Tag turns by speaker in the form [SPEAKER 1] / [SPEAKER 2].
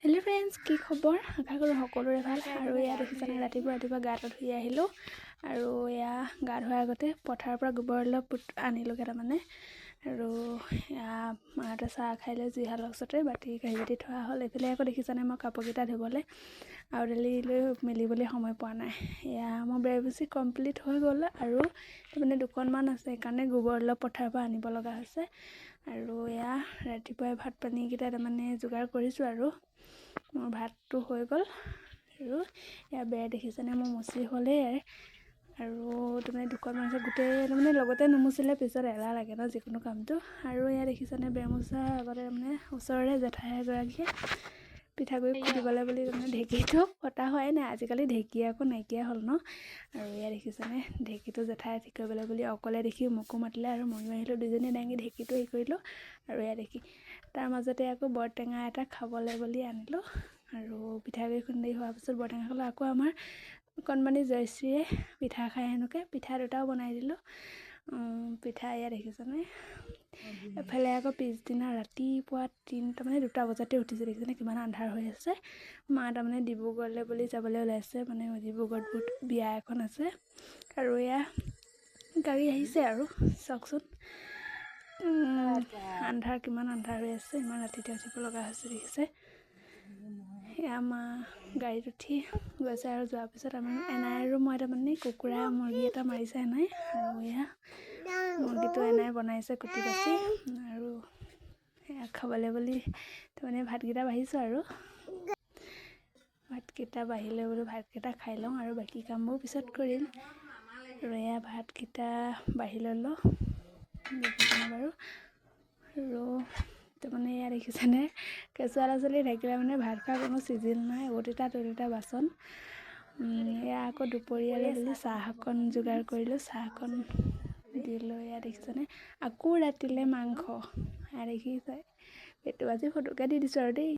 [SPEAKER 1] Hello' friends, কি খবৰ? আশা কৰোঁ সকলোৰে ভাল। আৰু এয়া দেখিছেনে, ৰাতিপুৱা গাটো ধুই আহিলোঁ। আৰু এয়া গা ধোৱাৰ আগতে পথাৰৰ পৰা গোবৰ অলপ আনিলোঁগৈ তাৰমানে। আৰু এয়া মাহঁতে চাহ খাই লৈ জুইশালৰ ওচৰতে বাতি কাঁহী বাতি থোৱা হ'ল। এইফালে আকৌ দেখিছেনে, মই কাপোৰকেইটা ধুবলৈ আৰু দালি লৈ মেলিবলৈ সময় পোৱা নাই। এয়া মোৰ বেৰবেছি কমপ্লিট হৈ গ'ল আৰু তাৰমানে দুখনমান আছে, সেইকাৰণে গোবৰ অলপ পথাৰৰ পৰা আনিব লগা হৈছে। আৰু এয়া ৰাতিপুৱাই ভাত পানীকেইটা তাৰমানে যোগাৰ কৰিছোঁ আৰু মোৰ ভাতটো হৈ গ'ল। আৰু এয়া বেৰ দেখিছেনে, মোৰ মুচি হ'লেই আৰু তাৰমানে দুখনমান আছে, গোটেই তাৰমানে লগতে নুমুচিলে পিছত এলাহ লাগে ন যিকোনো কামটো। আৰু এয়া দেখিছেনে, বেৰ মোচাৰ আগতে তাৰমানে ওচৰৰে জেঠাই এগৰাকীয়ে পিঠাগুড়ি খুন্দিবলৈ বুলি তাৰমানে ঢেঁকীটো কটা হোৱাই নাই। আজিকালি ঢেঁকী আকৌ নাইকিয়া হ'ল ন। আৰু এয়া দেখিছেনে, ঢেঁকীটো জেঠাই ঠিক কৰিবলৈ বুলি অকলে দেখি মোকো মাতিলে আৰু ময়ো আহিলোঁ। দুজনীয়ে দাঙি ঢেঁকীটো হেৰি কৰিলোঁ। আৰু এয়া দেখি তাৰ মাজতে আকৌ বৰটেঙা এটা খাবলৈ বুলি আনিলোঁ। আৰু পিঠাগুড়ি খুন্দি হোৱাৰ পিছত বৰটেঙা খালোঁ। আকৌ আমাৰ কণমানি জয়শ্ৰীয়ে পিঠা খাই হেনোকে পিঠা দুটাও বনাই দিলোঁ। পিঠা এয়া দেখিছেনে। এফালে আকৌ পিছদিনা ৰাতিপুৱা তাৰমানে 2টা বজাতে উঠিছে। দেখিছেনে কিমান আন্ধাৰ হৈ আছে। মা তাৰমানে ডিব্ৰুগড়লৈ বুলি যাবলৈ ওলাইছে, মানে ডিব্ৰুগড়ত বিয়া এখন আছে। আৰু এয়া গাড়ী আহিছে আৰু চাওকচোন, আন্ধাৰ কিমান আন্ধাৰ হৈ আছে, ইমান ৰাতিতে উঠিব লগা হৈছে দেখিছে। সেয়া মা গাড়ীত উঠি গৈছে আৰু যোৱাৰ পিছত আমাৰ এনাই আৰু মই তাৰমানে কুকুৰা মুৰ্গী এটা মাৰিছে এনাই। আৰু এয়া মুৰ্গীটো এনাই বনাইছে কুটি বাচি। আৰু সেয়া খাবলৈ বুলি তাৰমানে ভাতকেইটা বাঢ়িছোঁ আৰু ভাতকেইটা বাঢ়িলে বোলো ভাতকেইটা খাই লওঁ আৰু বাকী কামবোৰ পিছত কৰিম। আৰু এয়া ভাতকেইটা বাঢ়ি ল'লোঁ দেখিছেনে বাৰু। আৰু তাৰমানে এয়া দেখিছেনে, কেঁচুৱা ল'ৰা ছোৱালী থাকিলে মানে ভাত খোৱাৰ কোনো চিজিল নাই। অতিটা বাচন। এয়া আকৌ দুপৰীয়ালৈ বুলি চাহ অকণ যোগাৰ কৰিলোঁ, চাহকণ দিলোঁ। এয়া দেখিছেনে, আকৌ ৰাতিলৈ মাংস। এয়া দেখিছে, পেটু আজি ফটোকে দি দিছোঁ আৰু দেই।